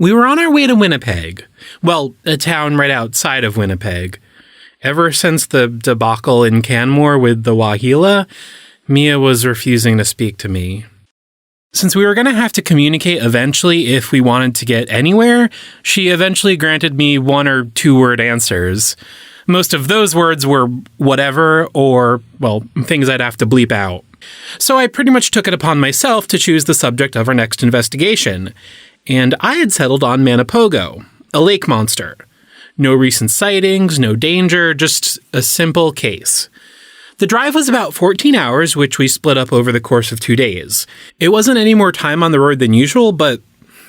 We were on our way to Winnipeg. Well, a town right outside of Winnipeg. Ever since the debacle in Canmore with the Wahila, Mia was refusing to speak to me. Since we were going to have to communicate eventually if we wanted to get anywhere, she eventually granted me 1 or 2 word answers. Most of those words were whatever or, well, things I'd have to bleep out. So I pretty much took it upon myself to choose the subject of our next investigation. And I had settled on Manipogo, a lake monster. No recent sightings, no danger, just a simple case. The drive was about 14 hours, which we split up over the course of 2 days. It wasn't any more time on the road than usual, but,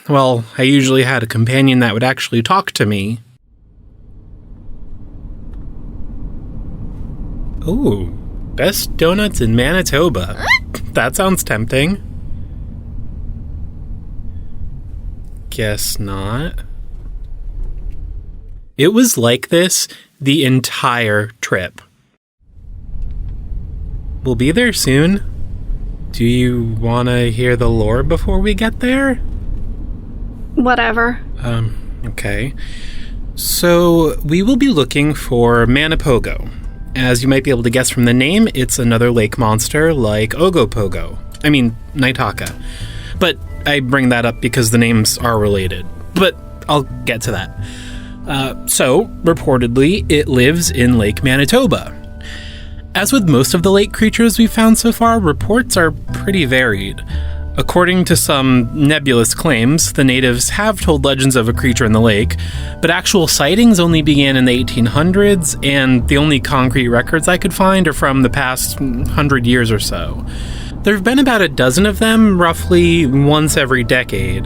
well, I usually had a companion that would actually talk to me. Ooh, best donuts in Manitoba. That sounds tempting. Guess not. It was like this the entire trip. We'll be there soon. Do you want to hear the lore before we get there? Whatever. Okay. So, we will be looking for Manipogo. As you might be able to guess from the name, it's another lake monster like Ogopogo. I mean, Naitaka. But I bring that up because the names are related. But I'll get to that. So, reportedly, it lives in Lake Manitoba. As with most of the lake creatures we've found so far, reports are pretty varied. According to some nebulous claims, the natives have told legends of a creature in the lake, but actual sightings only began in the 1800s, and the only concrete records I could find are from the past 100 years or so. There have been about a dozen of them, roughly once every decade.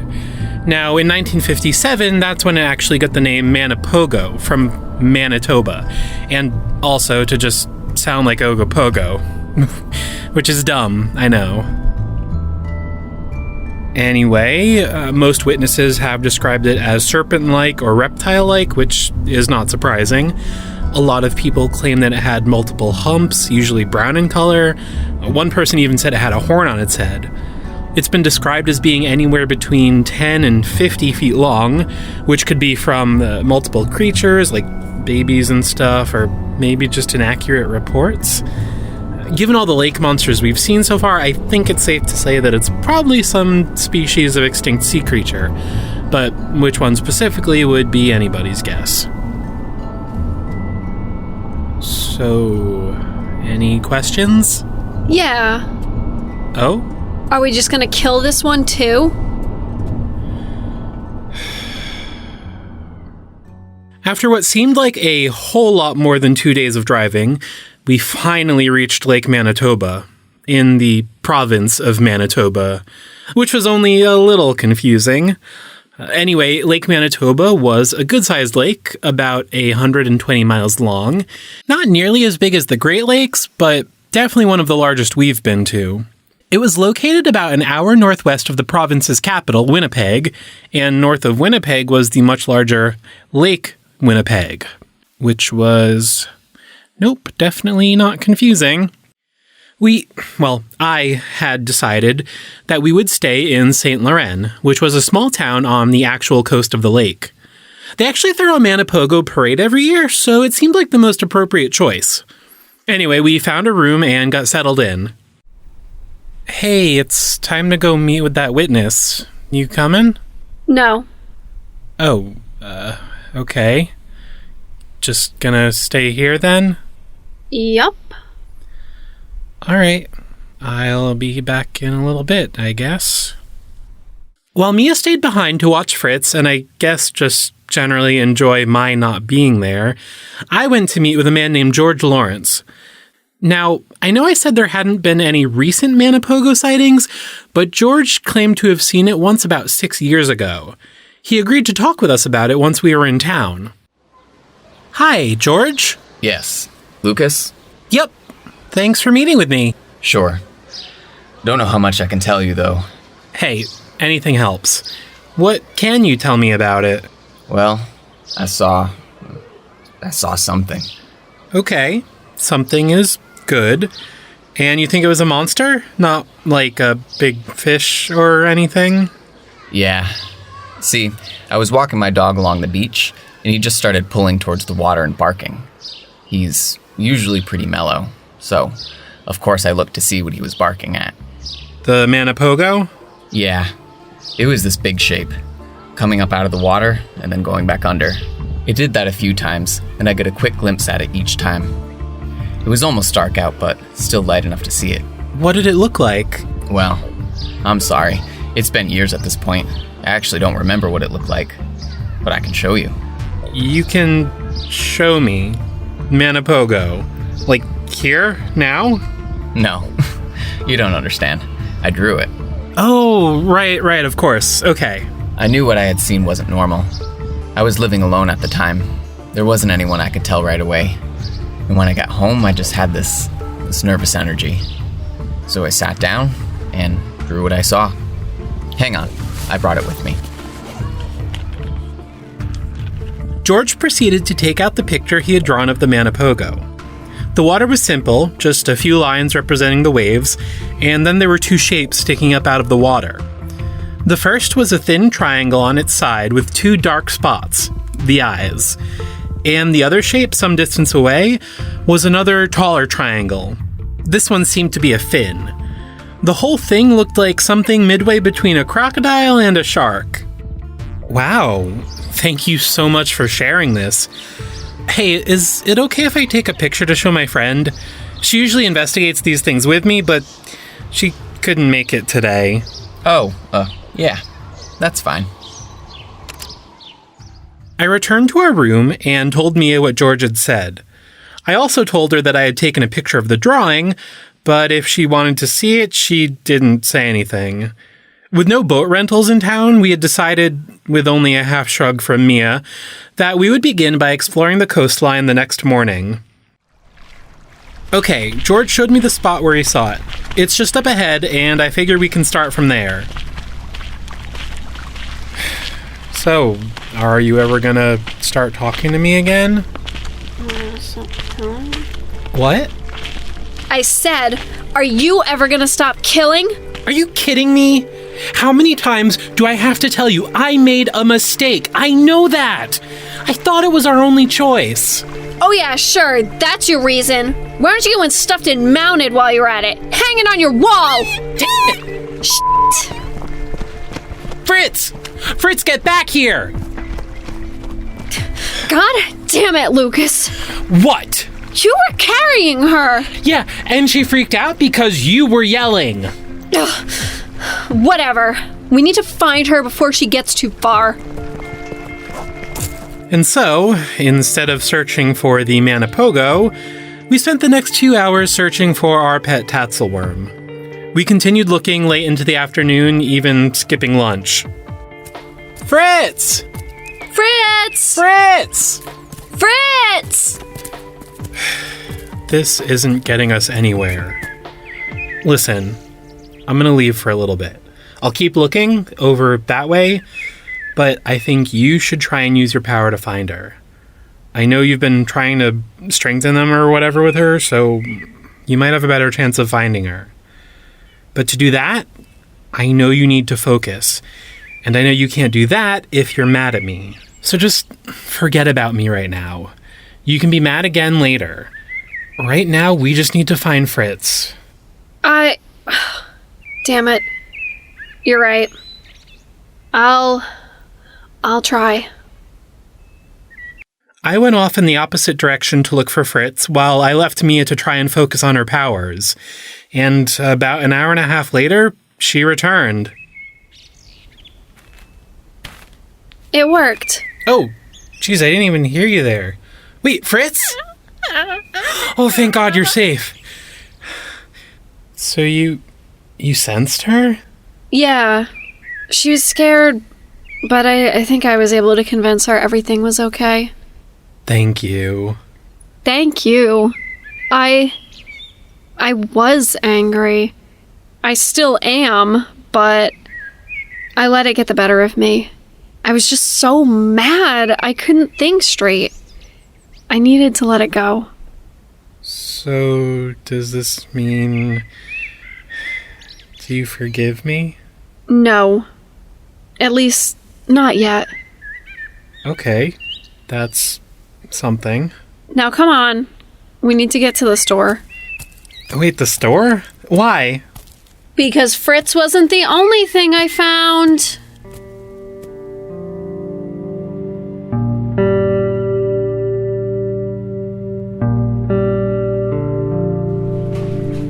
Now, in 1957, that's when it actually got the name Manipogo, from Manitoba, and also to just sound like Ogopogo, which is dumb, I know. Anyway, most witnesses have described it as serpent-like or reptile-like, which is not surprising. A lot of people claim that it had multiple humps, usually brown in color. One person even said it had a horn on its head. It's been described as being anywhere between 10 and 50 feet long, which could be from multiple creatures, like babies and stuff, or maybe just inaccurate reports. Given all the lake monsters we've seen so far, I think it's safe to say that it's probably some species of extinct sea creature, but which one specifically would be anybody's guess. So, any questions? Yeah. Oh? Are we just gonna kill this one too? After what seemed like a whole lot more than 2 days of driving, we finally reached Lake Manitoba, in the province of Manitoba, which was only a little confusing. Anyway, Lake Manitoba was a good-sized lake, about 120 miles long. Not nearly as big as the Great Lakes, but definitely one of the largest we've been to. It was located about an hour northwest of the province's capital, Winnipeg, and north of Winnipeg was the much larger Lake Winnipeg, which was... Nope, definitely not confusing. I had decided that we would stay in St. Laurent, which was a small town on the actual coast of the lake. They actually throw a Manipogo parade every year, so it seemed like the most appropriate choice. Anyway, we found a room and got settled in. Hey, it's time to go meet with that witness. You coming? No. Oh, okay. Just gonna stay here then? Yup. Alright. I'll be back in a little bit, I guess. While Mia stayed behind to watch Fritz, and I guess just generally enjoy my not being there, I went to meet with a man named George Laurence. Now, I know I said there hadn't been any recent Manipogo sightings, but George claimed to have seen it once about 6 years ago. He agreed to talk with us about it once we were in town. Hi, George? Yes. Lucas? Yep. Thanks for meeting with me. Sure. Don't know how much I can tell you, though. Hey, anything helps. What can you tell me about it? Well, I saw something. Okay. Something is good. And you think it was a monster? Not like a big fish or anything? Yeah. See, I was walking my dog along the beach, and he just started pulling towards the water and barking. He's usually pretty mellow, so of course I looked to see what he was barking at. The Manipogo? Yeah, it was this big shape, coming up out of the water and then going back under. It did that a few times, and I got a quick glimpse at it each time. It was almost dark out, but still light enough to see it. What did it look like? Well, I'm sorry. It's been years at this point. I actually don't remember what it looked like, but I can show you. You can show me Manipogo. Like, here? Now? No, you don't understand. I drew it. Oh, right, of course. Okay. I knew what I had seen wasn't normal. I was living alone at the time. There wasn't anyone I could tell right away. And when I got home, I just had this nervous energy. So I sat down and drew what I saw. Hang on, I brought it with me. George proceeded to take out the picture he had drawn of the Manipogo. The water was simple, just a few lines representing the waves, and then there were two shapes sticking up out of the water. The first was a thin triangle on its side with two dark spots, the eyes. And the other shape, some distance away, was another taller triangle. This one seemed to be a fin. The whole thing looked like something midway between a crocodile and a shark. Wow, thank you so much for sharing this. Hey, is it okay if I take a picture to show my friend? She usually investigates these things with me, but she couldn't make it today. Yeah, that's fine. I returned to our room and told Mia what George had said. I also told her that I had taken a picture of the drawing, but if she wanted to see it, she didn't say anything. With no boat rentals in town, we had decided, with only a half shrug from Mia, that we would begin by exploring the coastline the next morning. Okay, George showed me the spot where he saw it. It's just up ahead, and I figure we can start from there. So, are you ever gonna start talking to me again? What? I said, are you ever gonna stop killing? Are you kidding me? How many times do I have to tell you I made a mistake? I know that. I thought it was our only choice. Oh yeah, sure, that's your reason. Why aren't you going stuffed and mounted while you're at it? Hanging on your wall! Shit. Fritz! Fritz, get back here! God damn it, Lucas. What? You were carrying her! Yeah, and she freaked out because you were yelling. Ugh. Whatever. We need to find her before she gets too far. And so, instead of searching for the Manipogo, we spent the next 2 hours searching for our pet tatzelworm. We continued looking late into the afternoon, even skipping lunch. Fritz! Fritz! Fritz! Fritz! This isn't getting us anywhere. Listen, I'm gonna leave for a little bit. I'll keep looking over that way, but I think you should try and use your power to find her. I know you've been trying to strengthen them or whatever with her, so you might have a better chance of finding her. But to do that, I know you need to focus. And I know you can't do that if you're mad at me. So just forget about me right now. You can be mad again later. Right now, we just need to find Fritz. Damn it. You're right. I'll try. I went off in the opposite direction to look for Fritz, while I left Mia to try and focus on her powers. And about an hour and a half later, she returned. It worked. Oh, geez, I didn't even hear you there. Wait, Fritz? Oh, thank God you're safe. So you sensed her? Yeah. She was scared, but I think I was able to convince her everything was okay. Thank you. Thank you. I was angry. I still am, but I let it get the better of me. I was just so mad, I couldn't think straight. I needed to let it go. So, does this mean... Do you forgive me? No. At least, not yet. Okay, that's something. Now come on. We need to get to the store. Wait, the store? Why? Because Fritz wasn't the only thing I found.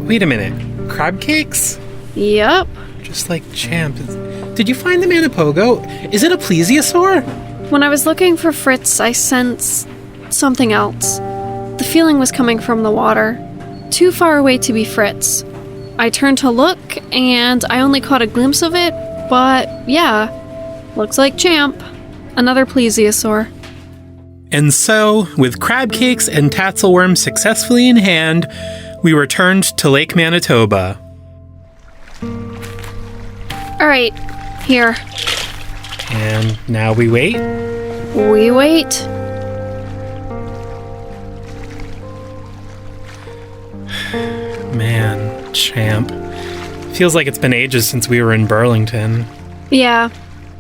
Wait a minute. Crab cakes? Yep. Just like Champ. Did you find the Manipogo? Is it a plesiosaur? When I was looking for Fritz, I sensed something else. The feeling was coming from the water. Too far away to be Fritz. I turned to look, and I only caught a glimpse of it, but yeah, looks like Champ. Another plesiosaur. And so, with crab cakes and tatzelworms successfully in hand, we returned to Lake Manitoba. All right, here. And now we wait? We wait. Man, Champ. Feels like it's been ages since we were in Burlington. Yeah,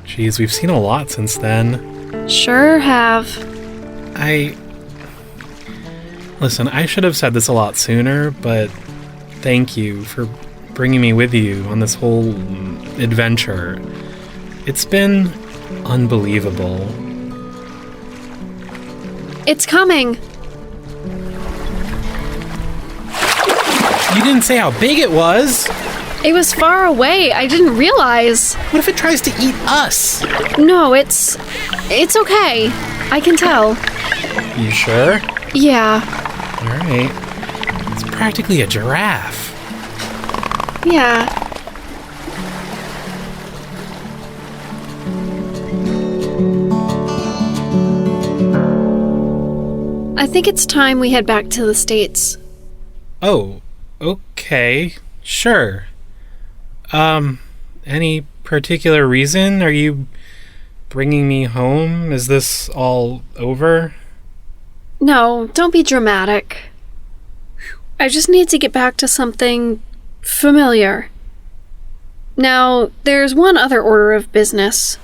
Geez, we've seen a lot since then. sure have. Listen, I should have said this a lot sooner, but thank you for bringing me with you on this whole adventure. It's been unbelievable. It's coming. You didn't say how big it was. It was far away. I didn't realize. What if it tries to eat us? No, it's okay. I can tell. You sure? Yeah. All right. It's practically a giraffe. Yeah. I think it's time we head back to the States. Oh, okay. Sure. Any particular reason? Are you bringing me home? Is this all over? No, don't be dramatic. I just need to get back to something familiar. Now, there's one other order of business.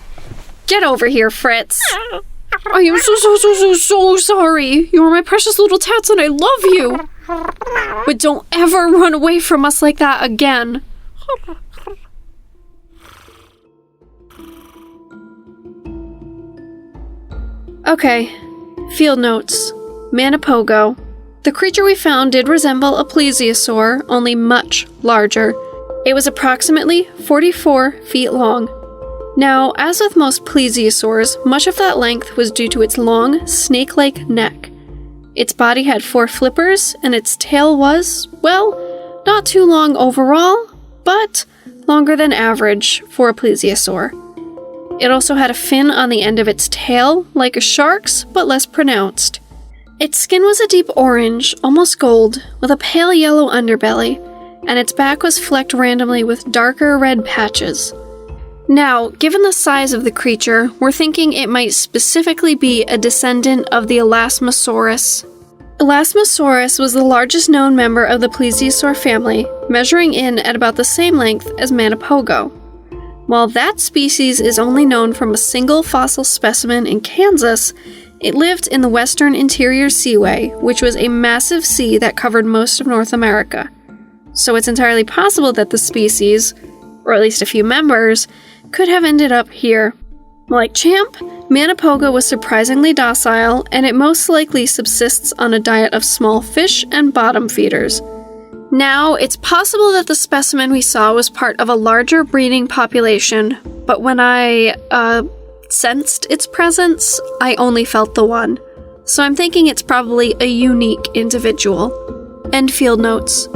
Get over here, Fritz. I am so sorry. You are my precious little tats and I love you. But don't ever run away from us like that again. Okay, field notes. Manipogo. The creature we found did resemble a plesiosaur, only much larger. It was approximately 44 feet long. Now, as with most plesiosaurs, much of that length was due to its long, snake-like neck. Its body had 4 flippers, and its tail was, well, not too long overall, but longer than average for a plesiosaur. It also had a fin on the end of its tail, like a shark's, but less pronounced. Its skin was a deep orange, almost gold, with a pale yellow underbelly, and its back was flecked randomly with darker red patches. Now, given the size of the creature, we're thinking it might specifically be a descendant of the Elasmosaurus. Elasmosaurus was the largest known member of the plesiosaur family, measuring in at about the same length as Manipogo. While that species is only known from a single fossil specimen in Kansas, it lived in the western interior seaway, which was a massive sea that covered most of North America. So it's entirely possible that the species, or at least a few members, could have ended up here. Like Champ, Manipogo was surprisingly docile, and it most likely subsists on a diet of small fish and bottom feeders. Now, it's possible that the specimen we saw was part of a larger breeding population, but when I, sensed its presence, I only felt the one. So I'm thinking it's probably a unique individual. End field notes.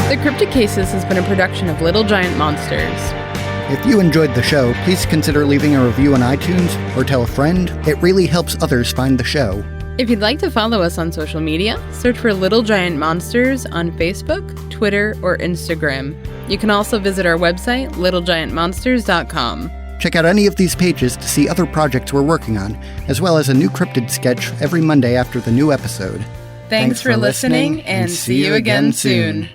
The Cryptid Cases has been a production of Little Giant Monsters. If you enjoyed the show, please consider leaving a review on iTunes or tell a friend. It really helps others find the show. If you'd like to follow us on social media, search for Little Giant Monsters on Facebook, Twitter, or Instagram. You can also visit our website, littlegiantmonsters.com. Check out any of these pages to see other projects we're working on, as well as a new Cryptid sketch every Monday after the new episode. Thanks for listening, and see you again soon.